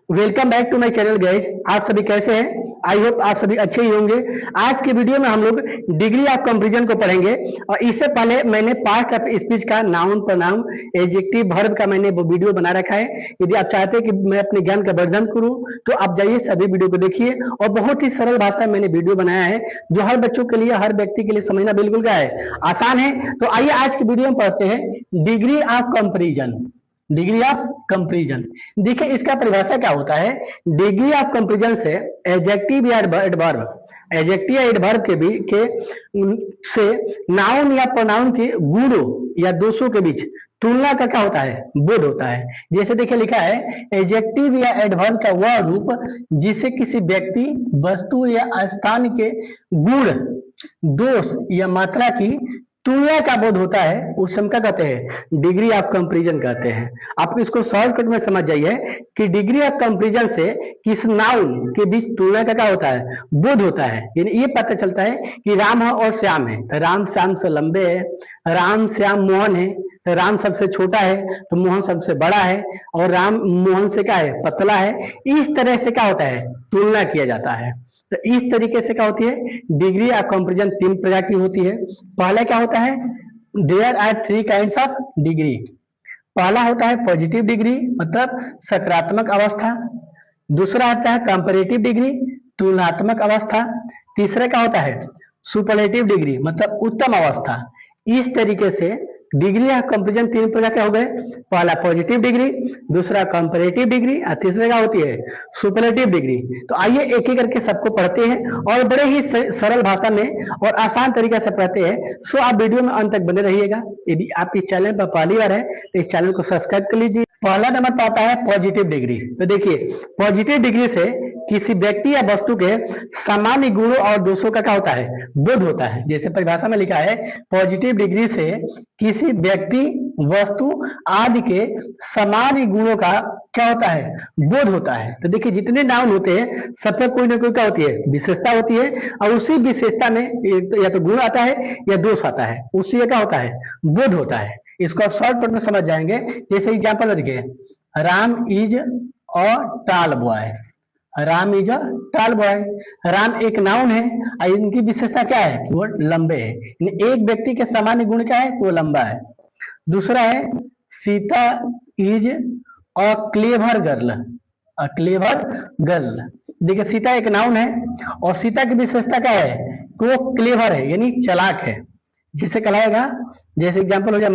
Welcome back to my channel guys. आप सभी कैसे हैं? आई होप आप सभी अच्छे ही होंगे। आज की वीडियो में हम लोग डिग्री ऑफ कंपैरिजन को पढ़ेंगे और इससे पहले मैंने पार्ट ऑफ स्पीच का नाउन प्रोनाउन एडजेक्टिव वर्ब का मैंने वो वीडियो बना रखा है। यदि आप चाहते हैं कि मैं अपने ज्ञान का वर्धन करूं तो आप जाइए सभी वीडियो को देखिए। और बहुत ही सरल भाषा में मैंने वीडियो बनाया है जो हर बच्चों के लिए, हर व्यक्ति के लिए समझना बिल्कुल क्या है, आसान है। तो आइए आज की वीडियो में पढ़ते हैं degree of comparison. Degree of comparison, देखिए इसका परिभाषा क्या होता है। डिग्री ऑफ कंपैरिजन से एडजेक्टिव या एडवर्ब, एडजेक्टिव या एडवर्ब से नाउन या प्रोनाउन के गुणों या दोषों के बीच तुलना का क्या होता है, बोध होता है। जैसे देखिए लिखा है एडजेक्टिव या एडवर्ब का वह रूप जिसे किसी व्यक्ति, वस्तु या स्थान के गुण, दोष या मात्रा की तुलना का बोध होता है, उस हम क्या कहते हैं, डिग्री ऑफ कंपैरिजन कहते हैं। आप इसको शॉर्टकट में समझ जाइए कि डिग्री ऑफ कंपैरिजन से किस नाउन के बीच तुलना का क्या होता है, बोध होता है। यानी ये पता चलता है कि राम और श्याम है तो राम श्याम से लंबे है, राम श्याम मोहन है तो राम सबसे छोटा है तो मोहन सबसे बड़ा है, और राम मोहन से क्या है, पतला है। इस तरह से क्या होता है, तुलना किया जाता है। तो इस तरीके से क्या होती है डिग्री ऑफ कंपैरिजन, तीन प्रकार की होती है। पहला क्या होता है, there are three kinds of degree. पहला होता है पॉजिटिव डिग्री मतलब सकारात्मक अवस्था। दूसरा आता है कंपैरेटिव डिग्री, तुलनात्मक अवस्था। तीसरा क्या होता है सुपरलेटिव डिग्री मतलब उत्तम अवस्था। इस तरीके से डिग्री ऑफ कंपैरिजन तीन प्रकार के हो गए। पहला पॉजिटिव डिग्री, दूसरा कंपैरेटिव डिग्री और तीसरा क्या होती है सुपरलेटिव डिग्री। तो आइए एक एक करके सबको पढ़ते हैं और बड़े ही सरल भाषा में और आसान तरीके से पढ़ते हैं। सो आप वीडियो में अंत तक बने रहिएगा। यदि आप इस चैनल पर पहली बार है तो इस चैनल को सब्सक्राइब कर लीजिए। पहला नंबर पर आता है पॉजिटिव डिग्री। तो देखिए पॉजिटिव डिग्री से किसी व्यक्ति या वस्तु के सामान्य गुणों और दोषों का क्या होता है, बोध होता है। जैसे परिभाषा में लिखा है पॉजिटिव डिग्री से किसी व्यक्ति, वस्तु आदि के सामान्य गुणों का क्या होता है, बोध होता है। तो देखिए जितने नाउन होते हैं सब पे कोई ना कोई क्या होती है, विशेषता होती है, और उसी विशेषता में या तो गुण आता है या दोष आता है, उसी का क्या होता है, बोध होता है। इसको आप शॉर्टकट में समझ जाएंगे। जैसे एग्जाम्पल देखिए राम इज अ टाल बॉय। राम इज अ टाल बॉय, राम एक नाउन है और इनकी विशेषता क्या है कि वो लंबे है। एक व्यक्ति के सामान्य गुण क्या है, वो लंबा है। दूसरा है Sita is a clever girl. A clever girl, देखिए सीता एक नाउन है और सीता की विशेषता क्या है कि वो क्लेवर है यानी चालाक है। जिसे कहलाएगा, जैसे एग्जांपल हो जाए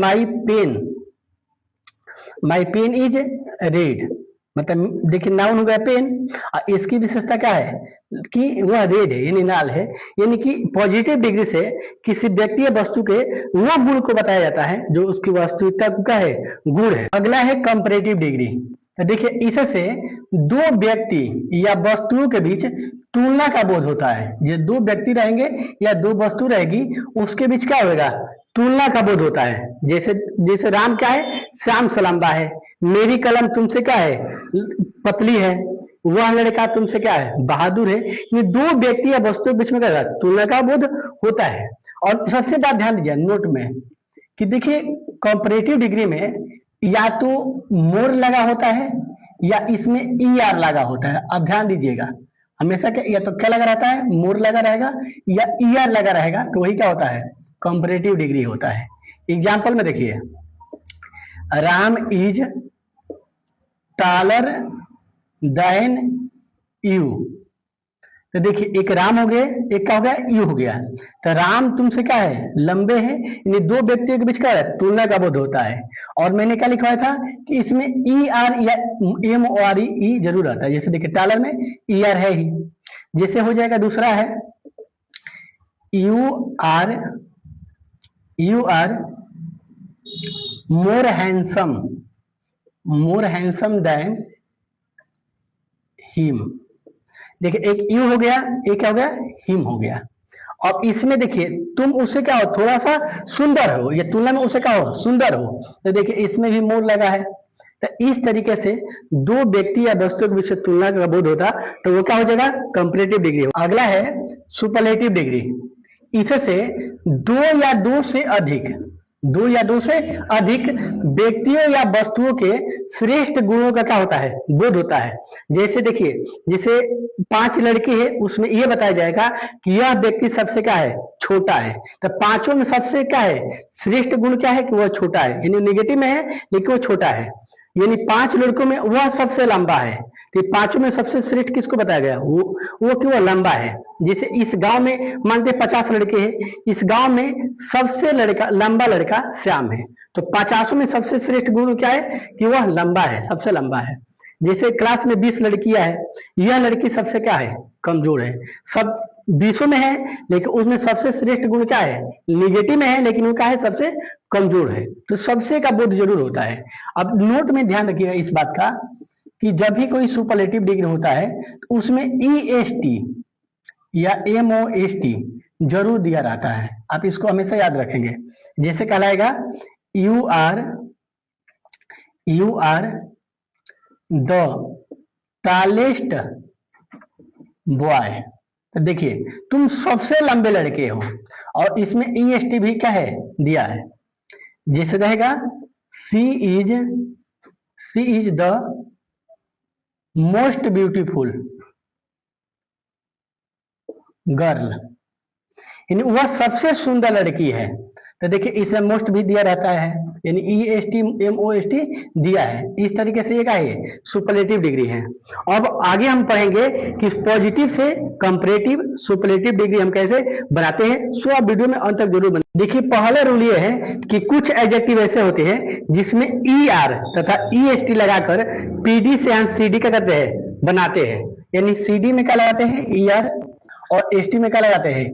माई पेन इज रेड, मतलब देखिए नाउन हो गया पेन, और इसकी विशेषता क्या है कि वह रेड है यानी लाल है। यानी कि पॉजिटिव डिग्री से किसी व्यक्ति या वस्तु के वो गुण को बताया जाता है जो उसकी वास्तविकता का है, गुण है। अगला है कंपैरेटिव डिग्री। तो देखिए इससे दो व्यक्ति या वस्तुओं के बीच तुलना का बोध होता है। जो दो व्यक्ति रहेंगे या दो वस्तु रहेगी उसके बीच क्या होगा, तुलना का बोध होता है। जैसे जैसे राम क्या है, श्याम से लंबा है, मेरी कलम तुमसे क्या है, पतली है, वह लड़का तुमसे क्या है, बहादुर है। ये दो व्यक्ति या वस्तु के बीच में क्या तुलना का बोध होता है। और सबसे बात ध्यान दीजिए नोट में कि देखिए कंपैरेटिव डिग्री में या तो मोर लगा होता है या इसमें ई आर लगा होता है। अब ध्यान दीजिएगा हमेशा क्या, या तो क्या लगा रहता है, मोर लगा रहेगा या ई आर लगा रहेगा, तो वही क्या होता है, कंपैरेटिव डिग्री होता है। एग्जाम्पल में देखिए Ram is taller than you. तो देखिए एक राम हो गए, एक क्या हो गया, यू हो गया। तो राम तुमसे क्या है, लंबे हैं, यानी दो व्यक्तियों के बीच क्या है, तुलना का बोध होता है। और मैंने क्या लिखवाया था कि इसमें ई आर या एम ओ आर ई जरूर आता है। जैसे देखिए टालर में ई आर है ही। जैसे हो जाएगा दूसरा है you are more handsome than him. देखिए एक यू हो गया, एक क्या हो गया, हिम हो गया। और इसमें देखिए तुम उससे क्या हो, थोड़ा सा सुंदर हो, या तुलना में उससे क्या हो, सुंदर हो। तो देखिए इसमें भी मोर लगा है। तो इस तरीके से दो व्यक्ति या वस्तु के बीच तुलना का बोध होता तो वो क्या हो जाएगा, कंपैरेटिव डिग्री। अगला है सुपरलेटिव डिग्री। इससे दो या दो से अधिक दो या दो से अधिक व्यक्तियों या वस्तुओं के श्रेष्ठ गुणों का क्या होता है, बोध होता है। जैसे देखिए, जैसे 5 लड़के हैं, उसमें यह बताया जाएगा कि यह व्यक्ति सबसे क्या है, छोटा है। तो पांचों में सबसे क्या है, श्रेष्ठ गुण क्या है कि वह छोटा है, यानी निगेटिव में है लेकिन वो छोटा है। यानी 5 लड़कों में वह सबसे लंबा है। तो पांचों में सबसे श्रेष्ठ किसको बताया गया, वो कि वह लंबा है। जैसे इस गांव में मानते 50 लड़के हैं, इस गांव में सबसे लंबा लड़का श्याम है। तो 50 में सबसे श्रेष्ठ गुण क्या है कि वह लंबा है, सबसे लंबा है। जैसे क्लास में 20 लड़कियां हैं, यह लड़की सबसे क्या है, कमजोर है। सब 20 में है लेकिन उसमें सबसे श्रेष्ठ गुण क्या है, निगेटिव में है लेकिन वो क्या है, सबसे कमजोर है। तो सबसे का बोध जरूर होता है। अब नोट में ध्यान रखिएगा इस बात का कि जब भी कोई सुपरलेटिव डिग्री होता है तो उसमें EST या MOST जरूर दिया रहता है। आप इसको हमेशा याद रखेंगे। जैसे कहलाएगा you are the tallest boy. तो देखिए, तुम सबसे लंबे लड़के हो, और इसमें EST भी क्या है, दिया है। जैसे रहेगा she is the most beautiful girl, यानी वह सबसे सुंदर लड़की है। तो देखिए, इसमें मोस्ट भी दिया रहता है, यानी EST MOST दिया है। इस तरीके से ये क्या है, सुपरलेटिव डिग्री है। अब आगे हम पढ़ेंगे कि पॉजिटिव से कंपैरेटिव सुपरलेटिव डिग्री हम कैसे बनाते हैं। सो आप वीडियो में अंत तक जरूर बने। देखिए, पहला रूल ये है कि कुछ एडजेक्टिव ऐसे होते हैं जिसमें ER तथा EST लगाकर PD से हम CD का करते हैं, बनाते हैं। यानी CD में क्या लगाते हैं, ER, और ST में क्या लगाते हैं,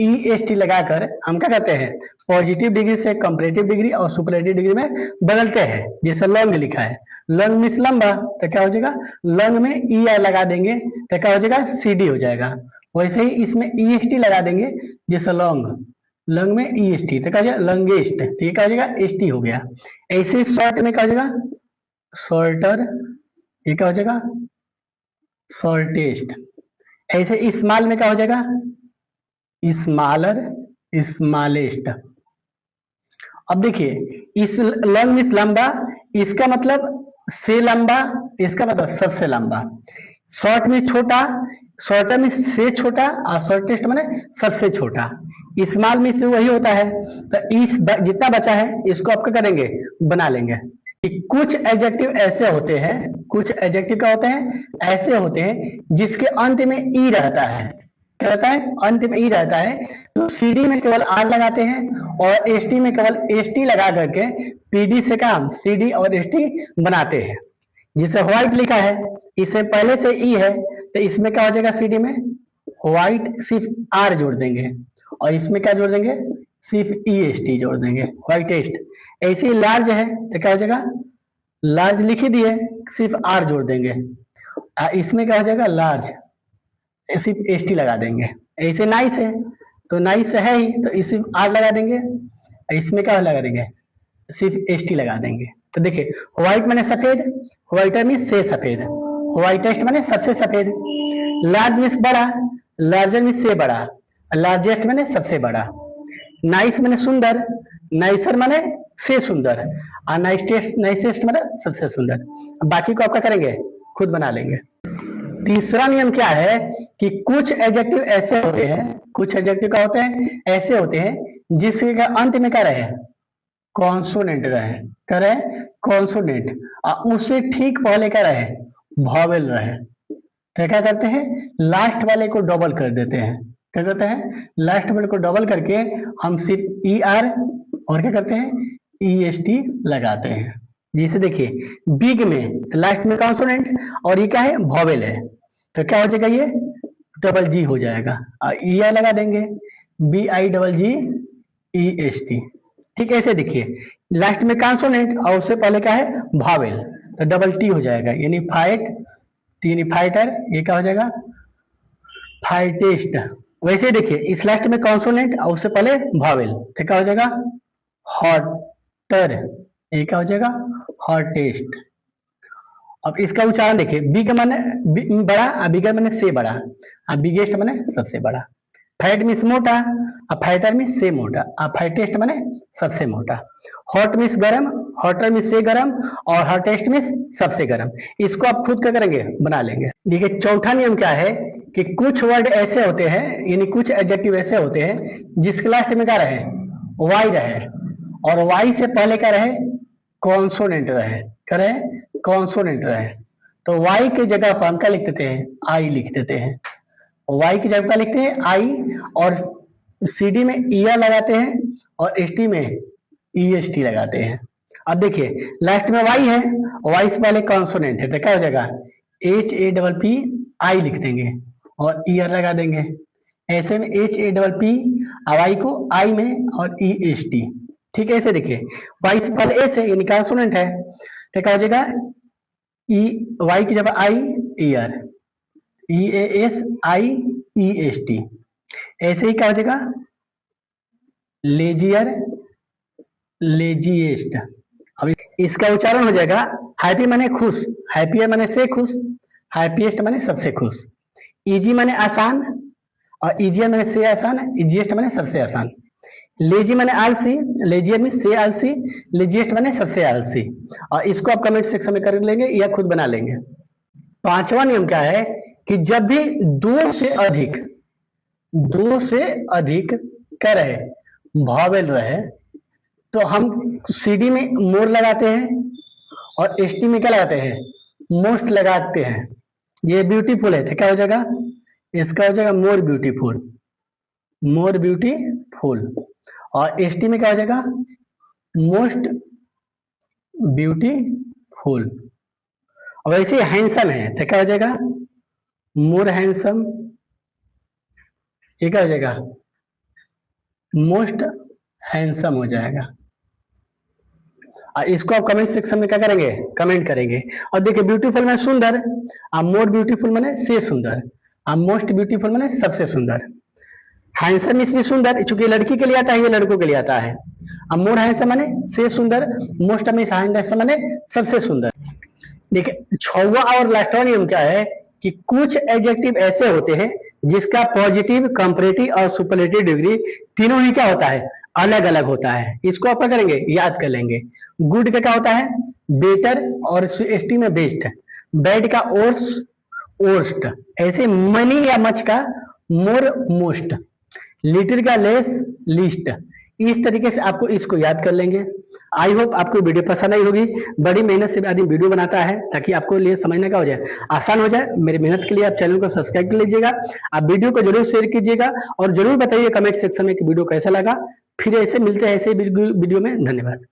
EST लगाकर हम क्या करते हैं, पॉजिटिव डिग्री से कंपैरेटिव डिग्री और सुपरलेटिव डिग्री में बदलते हैं। जैसे लॉन्ग लिखा है, लॉन्ग मीन्स लंबा, तो क्या हो जाएगा, लॉन्ग में ER लगा देंगे तो क्या हो जाएगा, CD हो जाएगा। वैसे ही इसमें EST लगा देंगे, जैसे लॉन्ग में EST तो क्या हो जाएगा, लॉन्गेस्ट, तो ये क्या हो जाएगा, ST हो गया। ऐसे शॉर्ट में क्या हो जाएगा, शॉर्टर, ये क्या हो जाएगा, शॉर्टेस्ट। ऐसे स्मॉल में क्या हो जाएगा, स्मॉलर, स्मॉलेस्ट। अब देखिए, इस लॉन्ग मीन्स लंबा, इसका मतलब से लंबा, इसका मतलब सबसे लंबा। शॉर्ट में छोटा, शॉर्टर में से छोटा, और शॉर्टेस्ट माने सबसे छोटा। स्मॉल में से वही होता है। तो इस जितना बचा है इसको आप क्या करेंगे, बना लेंगे। कुछ एडजेक्टिव ऐसे होते हैं, कुछ एडजेक्टिव क्या होते हैं, ऐसे होते हैं जिसके अंत में ई रहता है। क्या रहता है, अंत में ई रहता है। तो CD में केवल R लगाते हैं और ST में केवल ST लगा करके PD से काम CD और ST बनाते हैं। जिसे व्हाइट लिखा है, इसे पहले से ई है, तो इसमें क्या हो जाएगा, CD में व्हाइट सिर्फ R जोड़ देंगे, और इसमें क्या जोड़ देंगे, सिर्फ EST जोड़ देंगे, व्हाइटेस्ट। ऐसे ही लार्ज है तो क्या हो जाएगा, लार्ज लिख ही दिए, सिर्फ R जोड़ देंगे। इसमें क्या हो जाएगा, लार्ज, सिर्फ ST लगा देंगे। ऐसे नाइस है तो नाइस है ही, तो इसे R लगा देंगे, इसमें क्या लगा देंगे, सिर्फ ST लगा देंगे। तो देखिए, व्हाइट माने सफेद, व्हाइटर में से सफेद, व्हाइटेस्ट माने सबसे सफेद, लार्ज में बड़ा, लार्जर में से बड़ा, लार्जेस्ट माने सबसे बड़ा, नाइस माने सुंदर, नाइसर माने से सुंदर, और नाइसेस्ट माने सबसे सुंदर। बाकी को आपका करेंगे, खुद बना लेंगे। तीसरा नियम क्या है कि कुछ एडजेक्टिव ऐसे होते हैं, कुछ एडजेक्टिव क्या होते हैं, ऐसे होते हैं जिसके अंत में क्या रहे, कॉन्सोनेंट रहे, क्या रहे, कॉन्सोनेंट, और उससे ठीक पहले क्या रहे, वॉवेल रहे। तो क्या करते हैं, लास्ट वाले को डबल कर देते हैं। क्या करते हैं, लास्ट वाले को डबल करके हम सिर्फ ER और क्या करते हैं, EST लगाते हैं। जैसे देखिए, बिग में लास्ट में कॉन्सोनेंट और ये क्या है, वॉवेल है, तो क्या हो जाएगा, ये डबल G हो जाएगा, और ER लगा देंगे, BIGGEST। ठीक है, ऐसे देखिए, लास्ट में कॉन्सोनेंट और उससे पहले क्या है, वॉवेल, तो डबल T हो जाएगा, यानी फाइट, यानी फाइटर, ये क्या हो जाएगा, फाइटेस्ट। वैसे देखिए, इस लास्ट में कॉन्सोनेंट और उससे पहले वॉवेल, तो क्या हो जाएगा, हॉटर, ये क्या हो जाएगा, हॉटेस्ट। अब इसका उच्चारण देखिए, बिग माने बड़ा, बिगर माने से बड़ा, और बिगेस्ट माने सबसे बड़ा। फैट मीन्स मोटा, और फैटर मीन्स से मोटा, और फैटेस्ट माने सबसे मोटा। हॉट मीन्स गरम, हॉटर मीन्स से गरम, और हॉटेस्ट मीन्स सबसे गरम। इसको आप खुद क्या करेंगे, बना लेंगे। देखिए चौथा नियम क्या है कि कुछ वर्ड ऐसे होते हैं, यानी कुछ एडजेक्टिव ऐसे होते हैं जिसके लास्ट में क्या रहे, वाई रहे, और वाई से पहले क्या रहे, कॉन्सोनेंट रहे, क्या रहे, कॉन्सोनेंट रहे। तो वाई की जगह पर हम क्या लिख देते हैं, आई लिख देते हैं। वाई की जगह क्या लिखते हैं, आई, और सीडी में ईयर लगाते हैं, और एसटी में ईएसटी लगाते हैं। अब देखिए लास्ट में वाई है, वाई से पहले कॉन्सोनेंट है, तो क्या हो जाएगा, HAPP आई लिख देंगे और ईयर लगा देंगे। ऐसे में HAPP वाई को आई में और EST, ठीक है। ऐसे देखिए वाई से पहले एस है, यानी कॉन्सोनेंट है, तो क्या हो जाएगा, वाई की जगह आई, ईयर, EASIEST। ऐसे ही क्या हो जाएगा, लेजियर, लेजिएस्ट। अब इसका उच्चारण हो जाएगा, हैप्पी माने खुश, हैप्पियर माने से खुश, हैप्पीएस्ट माने सबसे खुश, इजी माने आसान, और इजियर माने से आसान, इजिएस्ट माने सबसे आसान। लेजी माने आलसी, लेजियर में से आलसी, लेजिएस्ट माने सबसे आलसी। और इसको आप कमेंट सेक्शन में कर लेंगे या खुद बना लेंगे। पांचवा नियम क्या है कि जब भी दो से अधिक क्या रहे, भावेल रहे, तो हम सीडी में मोर लगाते हैं और एसटी में क्या लगाते हैं, मोस्ट लगाते हैं। ये ब्यूटीफुल है, तो क्या हो जाएगा, इसका हो जाएगा मोर ब्यूटीफुल, मोर ब्यूटीफुल। और एसटी में क्या हो जाएगा, मोस्ट ब्यूटीफुल। और वैसे हैंडसम है, तो क्या हो जाएगा, मोर हैंडसम। ये क्या हो जाएगा, मोस्ट हैंडसम हो जाएगा। इसको आप कमेंट सेक्शन में क्या करेंगे, कमेंट करेंगे। और देखिए ब्यूटीफुल में सुंदर, मोर ब्यूटीफुल माने से सुंदर, मोस्ट ब्यूटीफुल माने सबसे सुंदर। हैंडसम इसमें सुंदर, चूंकि लड़की के लिए आता है, ये लड़कों के लिए आता है। मोर हैंडसम माने से सुंदर, मोस्ट में हैंडसम माने सबसे सुंदर। देखिए छवा और लास्टवा नियम क्या है कि कुछ एडजेक्टिव ऐसे होते हैं जिसका पॉजिटिव, कंपैरेटिव और सुपरलेटिव डिग्री तीनों ही क्या होता है, अलग अलग होता है। इसको आप क्या करेंगे, याद कर लेंगे। गुड का क्या होता है, बेटर, और एसटी में बेस्ट। बैड का ओर्स, ओर्स्ट। ऐसे मनी या मच का मोर, मोस्ट। लिटिल का लेस, लीस्ट। इस तरीके से आपको इसको याद कर लेंगे। आई होप आपको वीडियो पसंद आई होगी। बड़ी मेहनत से आदमी वीडियो बनाता है ताकि आपको लिए समझने का हो जाए, आसान हो जाए। मेरी मेहनत के लिए आप चैनल को सब्सक्राइब कर लीजिएगा। आप वीडियो को जरूर शेयर कीजिएगा और जरूर बताइए कमेंट सेक्शन में कि वीडियो कैसा लगा। फिर ऐसे मिलते हैं ऐसे वीडियो में। धन्यवाद।